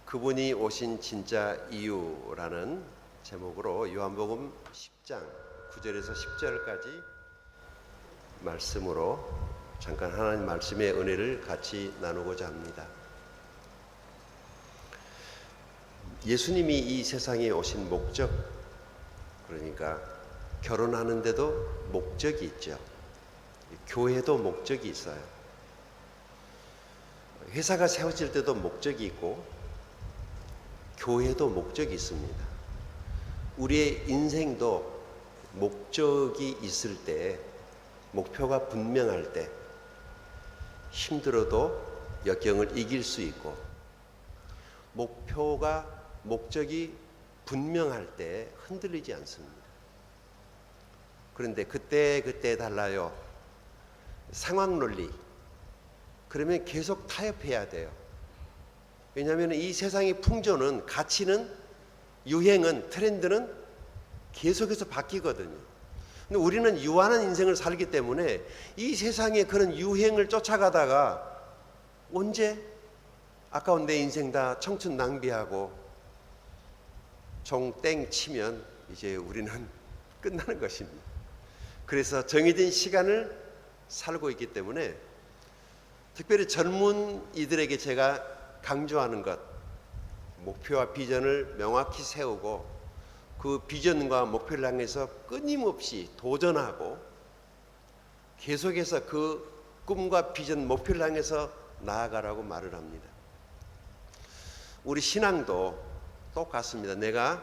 그분이 오신 진짜 이유라는 제목으로 요한복음 10장 9절에서 10절까지 말씀으로 잠깐 하나님 말씀의 은혜를 같이 나누고자 합니다. 예수님이 이 세상에 오신 목적, 그러니까 결혼하는데도 목적이 있죠. 교회도 목적이 있어요. 회사가 세워질 때도 목적이 있고 교회도 목적이 있습니다. 우리의 인생도 목적이 있을 때, 목표가 분명할 때 힘들어도 역경을 이길 수 있고, 목적이 분명할 때 흔들리지 않습니다. 그런데 그때 달라요. 상황 논리, 그러면 계속 타협해야 돼요. 왜냐하면 이 세상의 풍조는, 가치는, 유행은, 트렌드는 계속해서 바뀌거든요. 근데 우리는 유한한 인생을 살기 때문에 이 세상의 그런 유행을 쫓아가다가 언제 아까운 내 인생 다 청춘 낭비하고 종 땡 치면 이제 우리는 끝나는 것입니다. 그래서 정해진 시간을 살고 있기 때문에 특별히 젊은이들에게 제가 강조하는 것, 목표와 비전을 명확히 세우고 그 비전과 목표를 향해서 끊임없이 도전하고 계속해서 그 꿈과 비전, 목표를 향해서 나아가라고 말을 합니다. 우리 신앙도 똑같습니다. 내가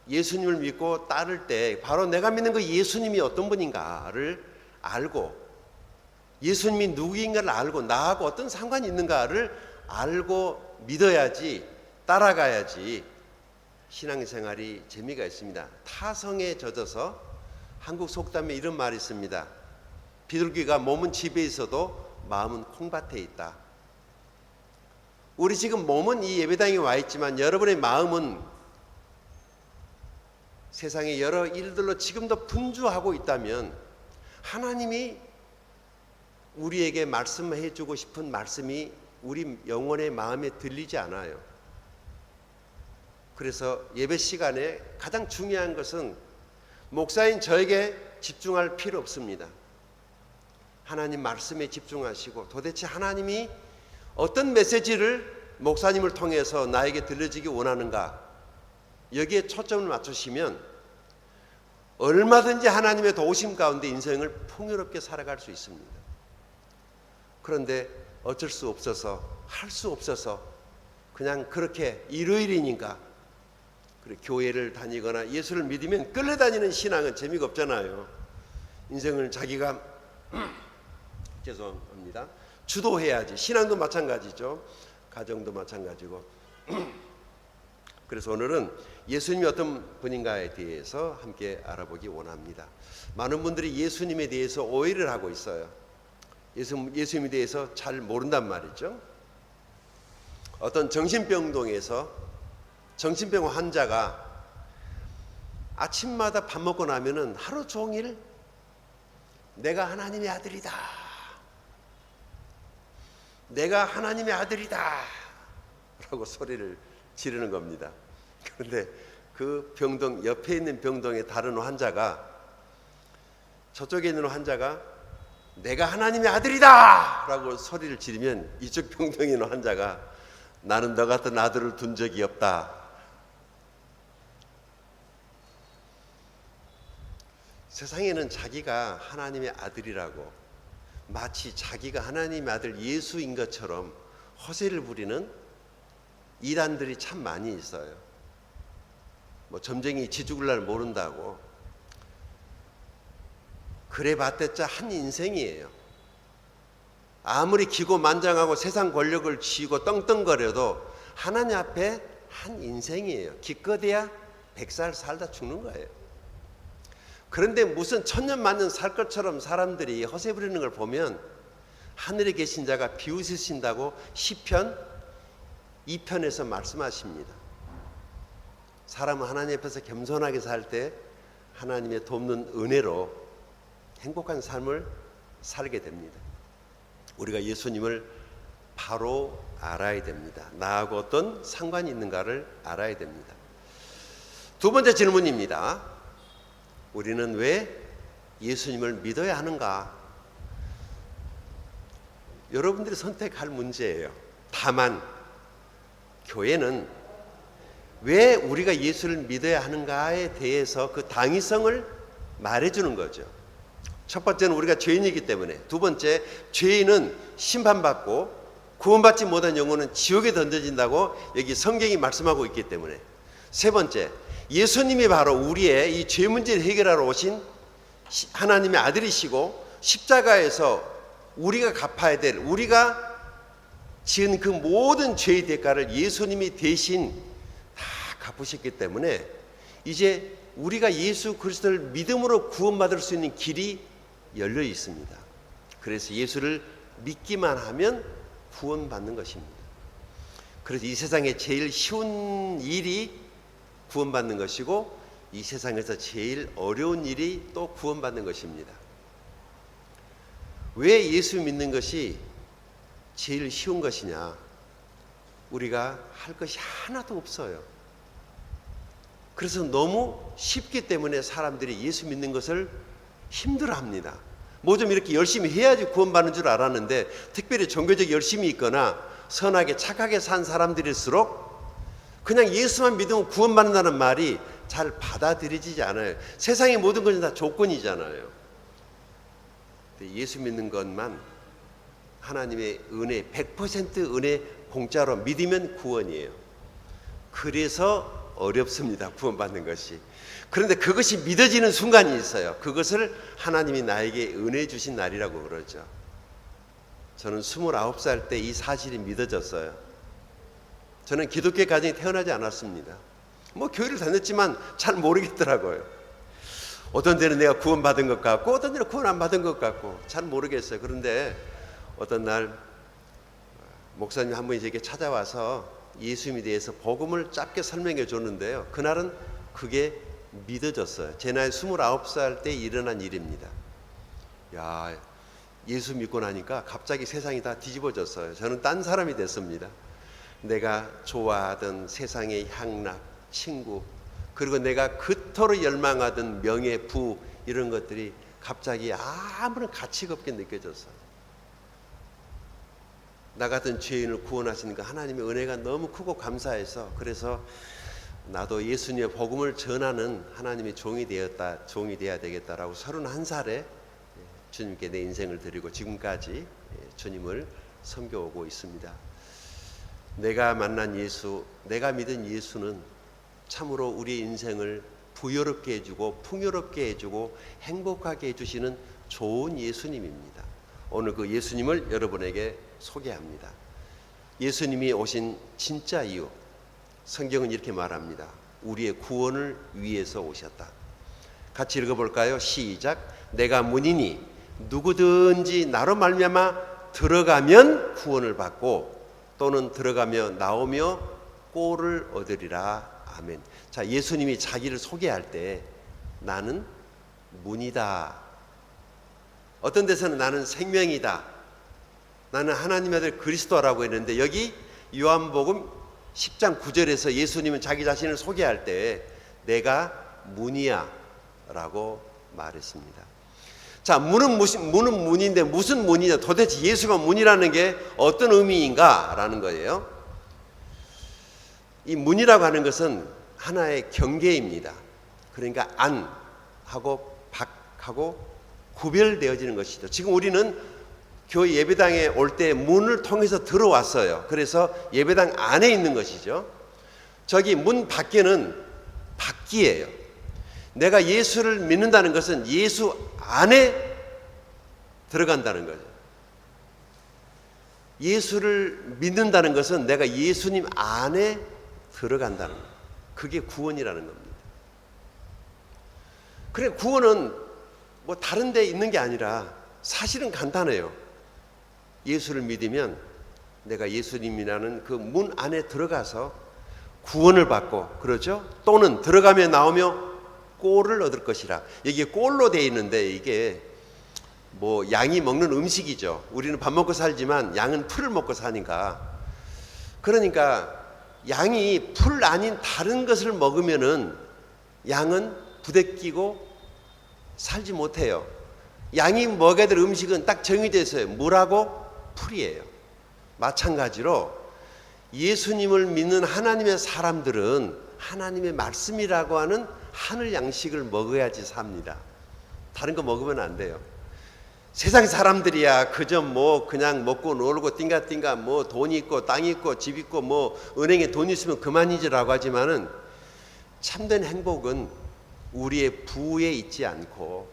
예수님을 믿고 따를 때 바로 내가 믿는 그 예수님이 어떤 분인가를 알고, 예수님이 누구인가를 알고 나하고 어떤 상관이 있는가를 알고 믿어야지, 따라가야지 신앙생활이 재미가 있습니다. 타성에 젖어서 한국 속담에 이런 말이 있습니다. 비둘기가 몸은 집에 있어도 마음은 콩밭에 있다. 우리 지금 몸은 이 예배당에 와 있지만 여러분의 마음은 세상의 여러 일들로 지금도 분주하고 있다면 하나님이 우리에게 말씀해 주고 싶은 말씀이 우리 영혼의 마음에 들리지 않아요. 그래서 예배 시간에 가장 중요한 것은 목사인 저에게 집중할 필요 없습니다. 하나님 말씀에 집중하시고 도대체 하나님이 어떤 메시지를 목사님을 통해서 나에게 들려주기 원하는가, 여기에 초점을 맞추시면 얼마든지 하나님의 도우심 가운데 인생을 풍요롭게 살아갈 수 있습니다. 그런데 어쩔 수 없어서, 할 수 없어서 그냥 그렇게 일요일이니까 그래 교회를 다니거나 예수를 믿으면 끌려다니는 신앙은 재미가 없잖아요. 인생을 자기가 죄송합니다. 주도해야지. 신앙도 마찬가지죠. 가정도 마찬가지고. 그래서 오늘은 예수님이 어떤 분인가에 대해서 함께 알아보기 원합니다. 많은 분들이 예수님에 대해서 오해를 하고 있어요. 예수님에 대해서 잘 모른단 말이죠. 어떤 정신병동에서 정신병 환자가 아침마다 밥 먹고 나면은 하루 종일 내가 하나님의 아들이다, 내가 하나님의 아들이다 라고 소리를 지르는 겁니다. 그런데 그 병동 옆에 있는 병동의 다른 환자가, 저쪽에 있는 환자가 내가 하나님의 아들이다 라고 소리를 지르면 이쪽 병동에 있는 환자가 나는 너 같은 아들을 둔 적이 없다. 세상에는 자기가 하나님의 아들이라고 마치 자기가 하나님의 아들 예수인 것처럼 허세를 부리는 이단들이 참 많이 있어요. 뭐 점쟁이 지 죽을 날 모른다고. 그래 봤댔자 한 인생이에요. 아무리 기고만장하고 세상 권력을 쥐고 떵떵거려도 하나님 앞에 한 인생이에요. 기껏해야 100살 살다 죽는 거예요. 그런데 무슨 천년 만년 살 것처럼 사람들이 허세 부리는 걸 보면 하늘에 계신 자가 비웃으신다고 시편 2편에서 말씀하십니다. 사람은 하나님 앞에서 겸손하게 살 때 하나님의 돕는 은혜로 행복한 삶을 살게 됩니다. 우리가 예수님을 바로 알아야 됩니다. 나하고 어떤 상관이 있는가를 알아야 됩니다. 두 번째 질문입니다. 우리는 왜 예수님을 믿어야 하는가? 여러분들이 선택할 문제예요. 다만 교회는 왜 우리가 예수를 믿어야 하는가에 대해서 그 당위성을 말해주는 거죠. 첫 번째는 우리가 죄인이기 때문에, 두 번째 죄인은 심판받고 구원받지 못한 영혼은 지옥에 던져진다고 여기 성경이 말씀하고 있기 때문에, 세 번째 예수님이 바로 우리의 이 죄 문제를 해결하러 오신 하나님의 아들이시고 십자가에서 우리가 갚아야 될, 우리가 지은 그 모든 죄의 대가를 예수님이 대신 다 갚으셨기 때문에 이제 우리가 예수 그리스도를 믿음으로 구원받을 수 있는 길이 열려 있습니다. 그래서 예수를 믿기만 하면 구원받는 것입니다. 그래서 이 세상에 제일 쉬운 일이 구원받는 것이고, 이 세상에서 제일 어려운 일이 또 구원받는 것입니다. 왜 예수 믿는 것이 제일 쉬운 것이냐? 우리가 할 것이 하나도 없어요. 그래서 너무 쉽기 때문에 사람들이 예수 믿는 것을 힘들어합니다. 뭐 좀 이렇게 열심히 해야지 구원받는 줄 알았는데, 특별히 종교적 열심이 있거나 선하게 착하게 산 사람들일수록 그냥 예수만 믿으면 구원받는다는 말이 잘 받아들여지지 않아요. 세상의 모든 것은 다 조건이잖아요. 예수 믿는 것만 하나님의 은혜, 100% 은혜 공짜로 믿으면 구원이에요. 그래서 어렵습니다, 구원받는 것이. 그런데 그것이 믿어지는 순간이 있어요. 그것을 하나님이 나에게 은혜 주신 날이라고 그러죠. 저는 29살 때 이 사실이 믿어졌어요. 저는 기독교 가정에 태어나지 않았습니다. 뭐 교회를 다녔지만 잘 모르겠더라고요. 어떤 데는 내가 구원받은 것 같고 어떤 데는 구원 안 받은 것 같고 잘 모르겠어요. 그런데 어떤 날 목사님 한 분이 제게 찾아와서 예수님에 대해서 복음을 짧게 설명해 줬는데요, 그날은 그게 믿어졌어요. 제 나이 29살 때 일어난 일입니다. 야, 예수 믿고 나니까 갑자기 세상이 다 뒤집어졌어요. 저는 딴 사람이 됐습니다. 내가 좋아하던 세상의 향락, 친구, 그리고 내가 그토록 열망하던 명예, 부, 이런 것들이 갑자기 아무런 가치가 없게 느껴졌어요. 나 같은 죄인을 구원하시는 그 하나님의 은혜가 너무 크고 감사해서, 그래서 나도 예수님의 복음을 전하는 하나님의 종이 되어야 되겠다라고 31살에 주님께 내 인생을 드리고 지금까지 주님을 섬겨오고 있습니다. 내가 만난 예수, 내가 믿은 예수는 참으로 우리의 인생을 부유롭게 해주고 풍요롭게 해주고 행복하게 해주시는 좋은 예수님입니다. 오늘 그 예수님을 여러분에게 소개합니다. 예수님이 오신 진짜 이유, 성경은 이렇게 말합니다. 우리의 구원을 위해서 오셨다. 같이 읽어볼까요? 시작. 내가 문이니 누구든지 나로 말미암아 들어가면 구원을 받고 또는 들어가며 나오며 꼴을 얻으리라. 아멘. 자, 예수님이 자기를 소개할 때 나는 문이다. 어떤 데서는 나는 생명이다. 나는 하나님의 아들 그리스도라고 했는데, 여기 요한복음 10장 9절에서 예수님은 자기 자신을 소개할 때 내가 문이야 라고 말했습니다. 자, 문은 문인데 무슨 문이냐, 도대체 예수가 문이라는 게 어떤 의미인가 라는 거예요. 이 문이라고 하는 것은 하나의 경계입니다. 그러니까 안하고 밖하고 구별되어지는 것이죠. 지금 우리는 교회 예배당에 올 때 문을 통해서 들어왔어요. 그래서 예배당 안에 있는 것이죠. 저기 문 밖에는 밖이에요. 내가 예수를 믿는다는 것은 예수 안에 들어간다는 거죠. 예수를 믿는다는 것은 내가 예수님 안에 들어간다는 거예요. 그게 구원이라는 겁니다. 그래, 구원은 뭐 다른 데 있는 게 아니라 사실은 간단해요. 예수를 믿으면 내가 예수님이라는 그 문 안에 들어가서 구원을 받고, 그러죠? 또는 들어가며 나오며 꼴을 얻을 것이라. 여기에 꼴로 되어 있는데 이게 뭐 양이 먹는 음식이죠. 우리는 밥 먹고 살지만 양은 풀을 먹고 사니까. 그러니까 양이 풀 아닌 다른 것을 먹으면은 양은 부대끼고 살지 못해요. 양이 먹어야 될 음식은 딱 정해져 있어요. 물하고 풀이에요. 마찬가지로 예수님을 믿는 하나님의 사람들은 하나님의 말씀이라고 하는 하늘 양식을 먹어야지 삽니다. 다른 거 먹으면 안 돼요. 세상 사람들이야 그저 뭐 그냥 먹고 놀고 띵가띵가 뭐 돈이 있고 땅이 있고 집 있고 뭐 은행에 돈 있으면 그만이지라고 하지만은 참된 행복은 우리의 부에 있지 않고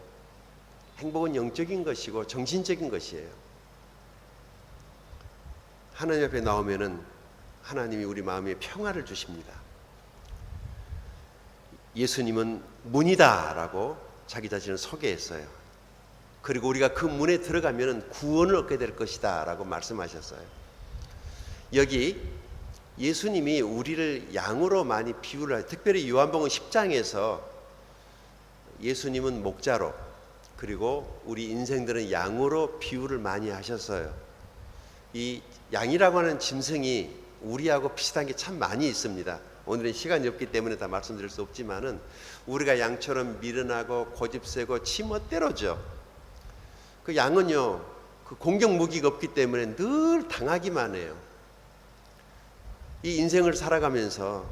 행복은 영적인 것이고 정신적인 것이에요. 하나님 앞에 나오면은 하나님이 우리 마음에 평화를 주십니다. 예수님은 문이다라고 자기 자신을 소개했어요. 그리고 우리가 그 문에 들어가면 구원을 얻게 될 것이다 라고 말씀하셨어요. 여기 예수님이 우리를 양으로 많이 비유를 하죠. 특별히 요한복음 10장에서 예수님은 목자로 그리고 우리 인생들은 양으로 비유를 많이 하셨어요. 이 양이라고 하는 짐승이 우리하고 비슷한 게 참 많이 있습니다. 오늘은 시간이 없기 때문에 다 말씀드릴 수 없지만은 우리가 양처럼 미련하고 고집세고 치멋대로죠. 그 양은요, 그 공격 무기가 없기 때문에 늘 당하기만 해요. 이 인생을 살아가면서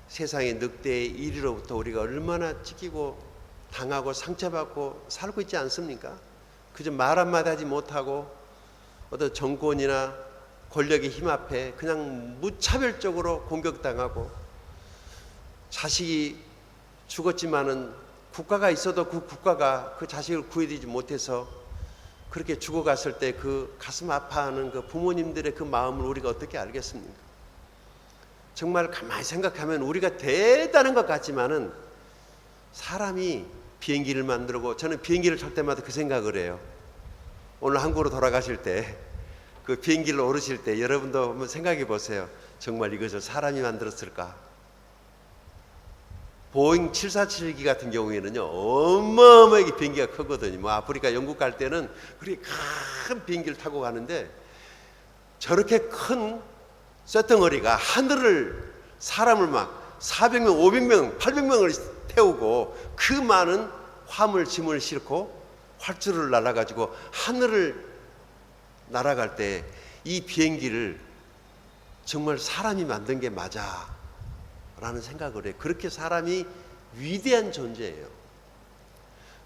세상의 늑대의 이리로부터 우리가 얼마나 찢기고 당하고 상처받고 살고 있지 않습니까? 그저 말 한마디 하지 못하고 어떤 정권이나 권력의 힘 앞에 그냥 무차별적으로 공격당하고 자식이 죽었지만은 국가가 있어도 그 국가가 그 자식을 구해주지 못해서 그렇게 죽어갔을 때 그 가슴 아파하는 그 부모님들의 그 마음을 우리가 어떻게 알겠습니까? 정말 가만히 생각하면 우리가 대단한 것 같지만은 사람이 비행기를 만들고 저는 비행기를 탈 때마다 그 생각을 해요. 오늘 한국으로 돌아가실 때 그 비행기를 오르실 때 여러분도 한번 생각해 보세요. 정말 이것을 사람이 만들었을까? 보잉 747기 같은 경우에는요 어마어마하게 비행기가 크거든요. 뭐 아프리카 영국 갈 때는 그렇게 큰 비행기를 타고 가는데 저렇게 큰 쇳덩어리가 하늘을 사람을 막 400명, 500명, 800명을 태우고 그 많은 화물 짐을 싣고 활주로를 날아가지고 하늘을 날아갈 때 이 비행기를 정말 사람이 만든 게 맞아 라는 생각을 해요. 그렇게 사람이 위대한 존재예요.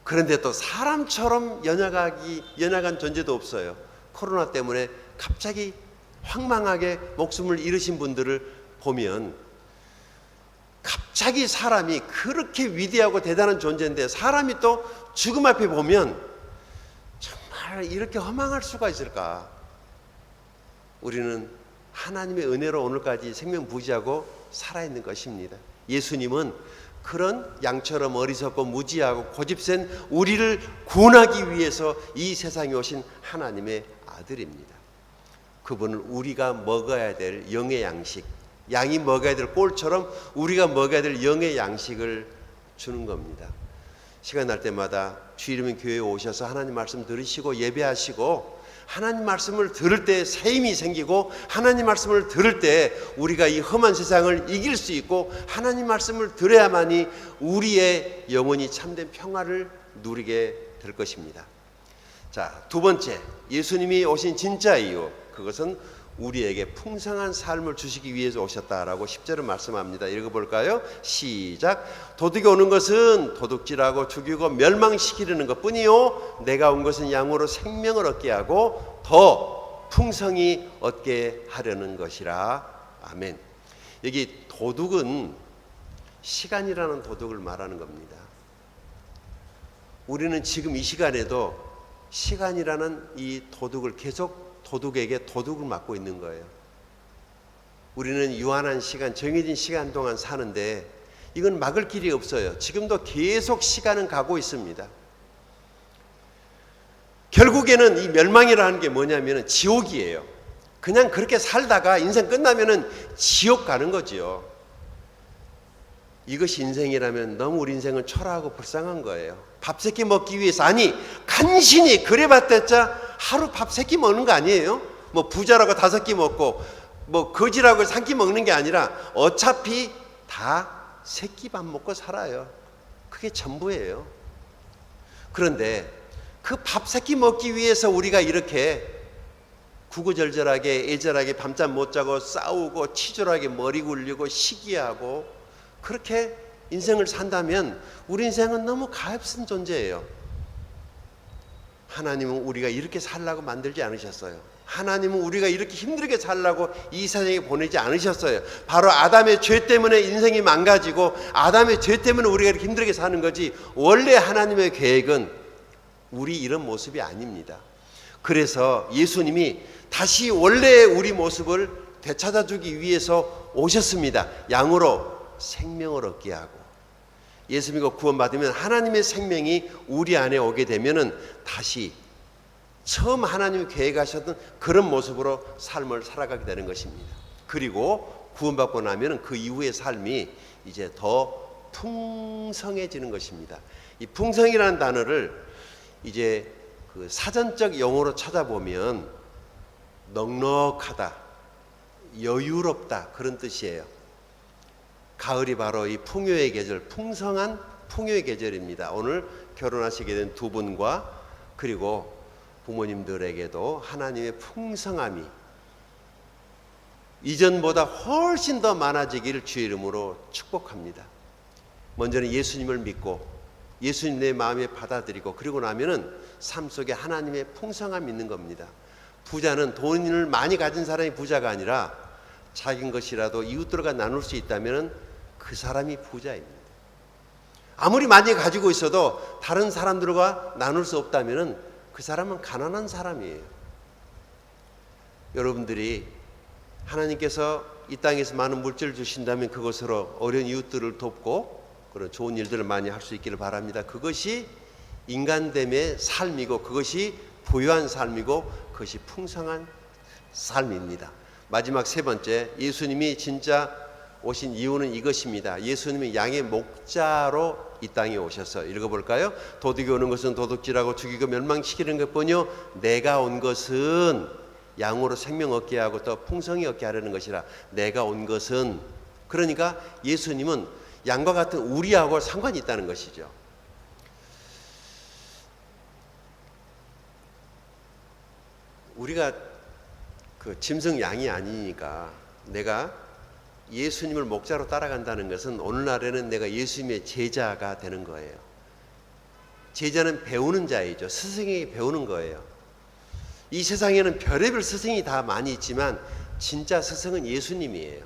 그런데 또 사람처럼 연약한 존재도 없어요. 코로나 때문에 갑자기 황망하게 목숨을 잃으신 분들을 보면 갑자기 사람이 그렇게 위대하고 대단한 존재인데 사람이 또 죽음 앞에 보면 정말 이렇게 허망할 수가 있을까? 우리는 하나님의 은혜로 오늘까지 생명 부지하고 살아있는 것입니다. 예수님은 그런 양처럼 어리석고 무지하고 고집센 우리를 구원하기 위해서 이 세상에 오신 하나님의 아들입니다. 그분은 우리가 먹어야 될 영의 양식, 양이 먹어야 될 꼴처럼 우리가 먹어야 될 영의 양식을 주는 겁니다. 시간 날 때마다 주일이면 교회에 오셔서 하나님 말씀 들으시고 예배하시고 하나님 말씀을 들을 때 새 힘이 생기고 하나님 말씀을 들을 때 우리가 이 험한 세상을 이길 수 있고 하나님 말씀을 들어야만이 우리의 영혼이 참된 평화를 누리게 될 것입니다. 자, 두 번째, 예수님이 오신 진짜 이유, 그것은 우리에게 풍성한 삶을 주시기 위해서 오셨다라고 10절은 말씀합니다. 읽어볼까요? 시작. 도둑이 오는 것은 도둑질하고 죽이고 멸망시키려는 것뿐이요 내가 온 것은 양으로 생명을 얻게 하고 더 풍성히 얻게 하려는 것이라. 아멘. 여기 도둑은 시간이라는 도둑을 말하는 겁니다. 우리는 지금 이 시간에도 시간이라는 이 도둑을 계속 도둑에게 도둑을 맞고 있는 거예요. 우리는 유한한 시간, 정해진 시간 동안 사는데 이건 막을 길이 없어요. 지금도 계속 시간은 가고 있습니다. 결국에는 이 멸망이라는 게 뭐냐면 지옥이에요. 그냥 그렇게 살다가 인생 끝나면은 지옥 가는 거지요. 이것이 인생이라면 너무 우리 인생은 초라하고 불쌍한 거예요. 밥 세 끼 먹기 위해서, 아니 간신히 그래봤자 하루 밥 세 끼 먹는 거 아니에요? 뭐 부자라고 5끼 먹고 뭐 거지라고 3끼 먹는 게 아니라 어차피 다 3끼 밥 먹고 살아요. 그게 전부예요. 그런데 그 밥 3끼 먹기 위해서 우리가 이렇게 구구절절하게 애절하게 밤잠 못 자고 싸우고 치졸하게 머리 굴리고 시기하고 그렇게 인생을 산다면 우리 인생은 너무 가엾은 존재예요. 하나님은 우리가 이렇게 살라고 만들지 않으셨어요. 하나님은 우리가 이렇게 힘들게 살라고 이 세상에 보내지 않으셨어요. 바로 아담의 죄 때문에 인생이 망가지고 아담의 죄 때문에 우리가 이렇게 힘들게 사는 거지, 원래 하나님의 계획은 우리 이런 모습이 아닙니다. 그래서 예수님이 다시 원래의 우리 모습을 되찾아주기 위해서 오셨습니다. 양으로 생명을 얻게 하고, 예수 믿고 구원받으면 하나님의 생명이 우리 안에 오게 되면은 다시 처음 하나님이 계획하셨던 그런 모습으로 삶을 살아가게 되는 것입니다. 그리고 구원받고 나면은 그 이후의 삶이 이제 더 풍성해지는 것입니다. 이 풍성이라는 단어를 이제 그 사전적 용어로 찾아보면 넉넉하다, 여유롭다 그런 뜻이에요. 가을이 바로 이 풍요의 계절, 풍성한 풍요의 계절입니다. 오늘 결혼하시게 된 두 분과 그리고 부모님들에게도 하나님의 풍성함이 이전보다 훨씬 더 많아지기를 주의 이름으로 축복합니다. 먼저는 예수님을 믿고 예수님 내 마음에 받아들이고, 그리고 나면은 삶 속에 하나님의 풍성함이 있는 겁니다. 부자는 돈을 많이 가진 사람이 부자가 아니라 작은 것이라도 이웃들과 나눌 수 있다면 그 사람이 부자입니다. 아무리 많이 가지고 있어도 다른 사람들과 나눌 수 없다면 그 사람은 가난한 사람이에요. 여러분들이 하나님께서 이 땅에서 많은 물질을 주신다면 그것으로 어려운 이웃들을 돕고 그런 좋은 일들을 많이 할 수 있기를 바랍니다. 그것이 인간됨의 삶이고 그것이 부유한 삶이고 그것이 풍성한 삶입니다. 마지막 세 번째, 예수님이 진짜 오신 이유는 이것입니다. 예수님이 양의 목자로 이 땅에 오셔서, 읽어볼까요? 도둑이 오는 것은 도둑질하고 죽이고 멸망시키는 것뿐이요 내가 온 것은 양으로 생명 얻게 하고 또 풍성히 얻게 하려는 것이라. 내가 온 것은, 그러니까 예수님은 양과 같은 우리하고 상관이 있다는 것이죠. 우리가 그 짐승 양이 아니니까 내가 예수님을 목자로 따라간다는 것은 오늘날에는 내가 예수님의 제자가 되는 거예요. 제자는 배우는 자이죠. 스승에게 배우는 거예요. 이 세상에는 별의별 스승이 다 많이 있지만 진짜 스승은 예수님이에요.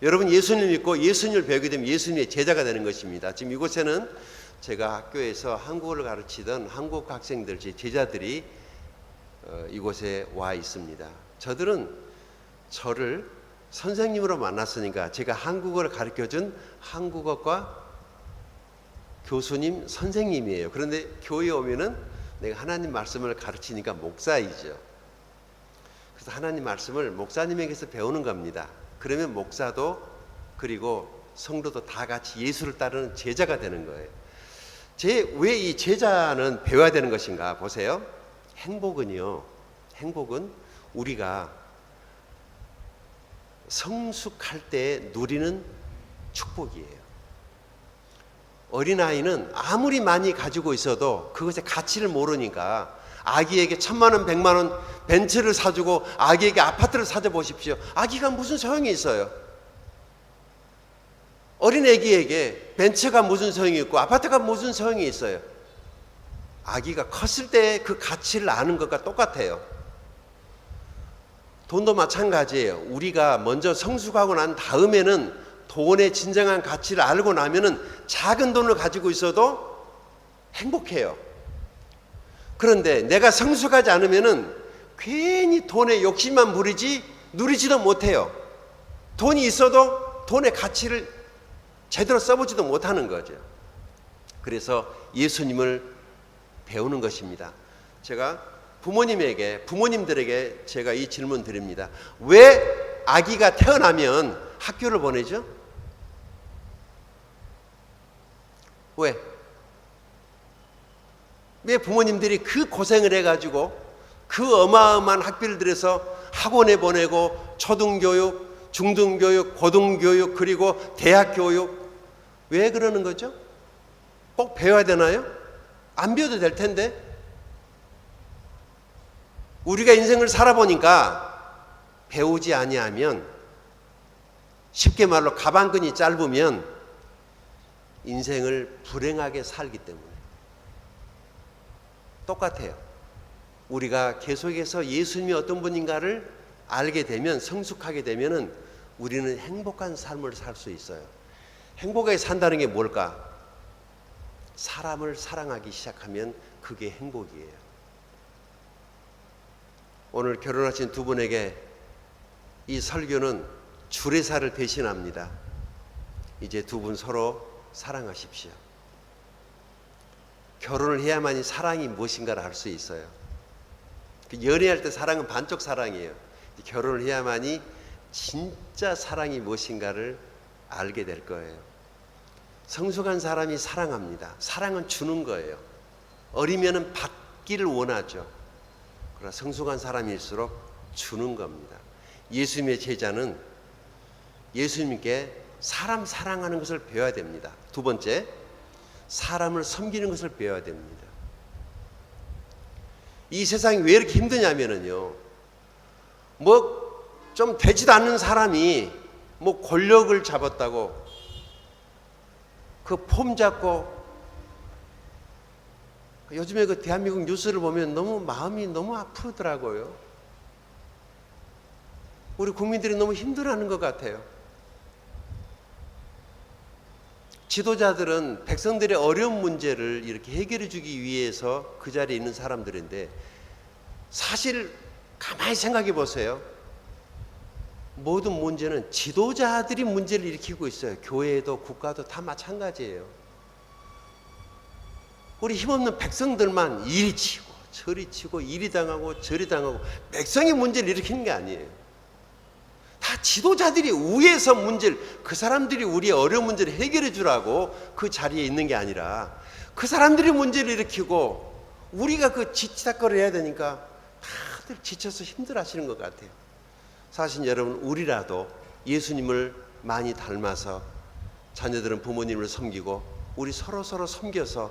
여러분 예수님 믿고 예수님을 배우게 되면 예수님의 제자가 되는 것입니다. 지금 이곳에는 제가 학교에서 한국어를 가르치던 한국 학생들, 제 제자들이 이곳에 와 있습니다. 저들은 저를 선생님으로 만났으니까 제가 한국어를 가르쳐준 한국어과 교수님 선생님이에요. 그런데 교회에 오면은 내가 하나님 말씀을 가르치니까 목사이죠. 그래서 하나님 말씀을 목사님에게서 배우는 겁니다. 그러면 목사도 그리고 성도도 다 같이 예수를 따르는 제자가 되는 거예요. 왜 이 제자는 배워야 되는 것인가 보세요. 행복은요, 행복은 우리가 성숙할 때 누리는 축복이에요. 어린아이는 아무리 많이 가지고 있어도 그것의 가치를 모르니까 아기에게 1000만 원, 100만 원 벤츠를 사주고 아기에게 아파트를 사줘 보십시오. 아기가 무슨 소용이 있어요? 어린 아기에게 벤츠가 무슨 소용이 있고 아파트가 무슨 소용이 있어요? 아기가 컸을 때 그 가치를 아는 것과 똑같아요. 돈도 마찬가지예요. 우리가 먼저 성숙하고 난 다음에는 돈의 진정한 가치를 알고 나면은 작은 돈을 가지고 있어도 행복해요. 그런데 내가 성숙하지 않으면은 괜히 돈에 욕심만 부리지 누리지도 못해요. 돈이 있어도 돈의 가치를 제대로 써보지도 못하는 거죠. 그래서 예수님을 배우는 것입니다. 제가 부모님들에게 제가 이 질문 드립니다. 왜 아기가 태어나면 학교를 보내죠? 왜? 왜 부모님들이 그 고생을 해가지고 그 어마어마한 학비를 들여서 학원에 보내고 초등교육, 중등교육, 고등교육 그리고 대학교육 왜 그러는 거죠? 꼭 배워야 되나요? 안 배워도 될 텐데. 우리가 인생을 살아보니까 배우지 아니하면, 쉽게 말로 가방끈이 짧으면 인생을 불행하게 살기 때문에 똑같아요. 우리가 계속해서 예수님이 어떤 분인가를 알게 되면, 성숙하게 되면은 우리는 행복한 삶을 살 수 있어요. 행복하게 산다는 게 뭘까? 사람을 사랑하기 시작하면 그게 행복이에요. 오늘 결혼하신 두 분에게 이 설교는 주례사를 대신합니다. 이제 두 분 서로 사랑하십시오. 결혼을 해야만이 사랑이 무엇인가를 알 수 있어요. 연애할 때 사랑은 반쪽 사랑이에요. 결혼을 해야만이 진짜 사랑이 무엇인가를 알게 될 거예요. 성숙한 사람이 사랑합니다. 사랑은 주는 거예요. 어리면은 받기를 원하죠. 그러나 성숙한 사람일수록 주는 겁니다. 예수님의 제자는 예수님께 사람 사랑하는 것을 배워야 됩니다. 두 번째, 사람을 섬기는 것을 배워야 됩니다. 이 세상이 왜 이렇게 힘드냐면요, 뭐 좀 되지도 않는 사람이 뭐 권력을 잡았다고 그 폼 잡고, 요즘에 그 대한민국 뉴스를 보면 너무 마음이 너무 아프더라고요. 우리 국민들이 너무 힘들어하는 것 같아요. 지도자들은 백성들의 어려운 문제를 이렇게 해결해 주기 위해서 그 자리에 있는 사람들인데, 사실 가만히 생각해 보세요. 모든 문제는 지도자들이 문제를 일으키고 있어요. 교회도 국가도 다 마찬가지예요. 우리 힘없는 백성들만 이리 치고 저리 치고 이리 당하고 저리 당하고, 백성이 문제를 일으키는 게 아니에요. 다 지도자들이 위에서 문제를, 그 사람들이 우리의 어려운 문제를 해결해 주라고 그 자리에 있는 게 아니라 그 사람들이 문제를 일으키고 우리가 그 지치다거리 해야 되니까 다들 지쳐서 힘들어 하시는 것 같아요. 사실 여러분, 우리라도 예수님을 많이 닮아서 자녀들은 부모님을 섬기고 우리 서로 섬겨서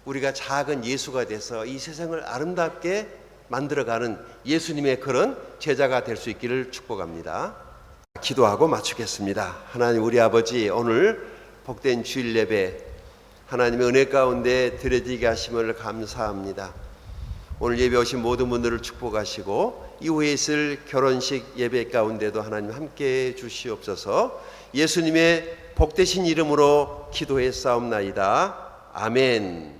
우리가 작은 예수가 돼서 이 세상을 아름답게 만들어가는 예수님의 그런 제자가 될 수 있기를 축복합니다. 기도하고 마치겠습니다. 하나님 우리 아버지, 오늘 복된 주일 예배 하나님의 은혜 가운데 드려지게 하심을 감사합니다. 오늘 예배 오신 모든 분들을 축복하시고 이후에 있을 결혼식 예배 가운데도 하나님 함께해 주시옵소서. 예수님의 복되신 이름으로 기도해 싸움나이다. 아멘.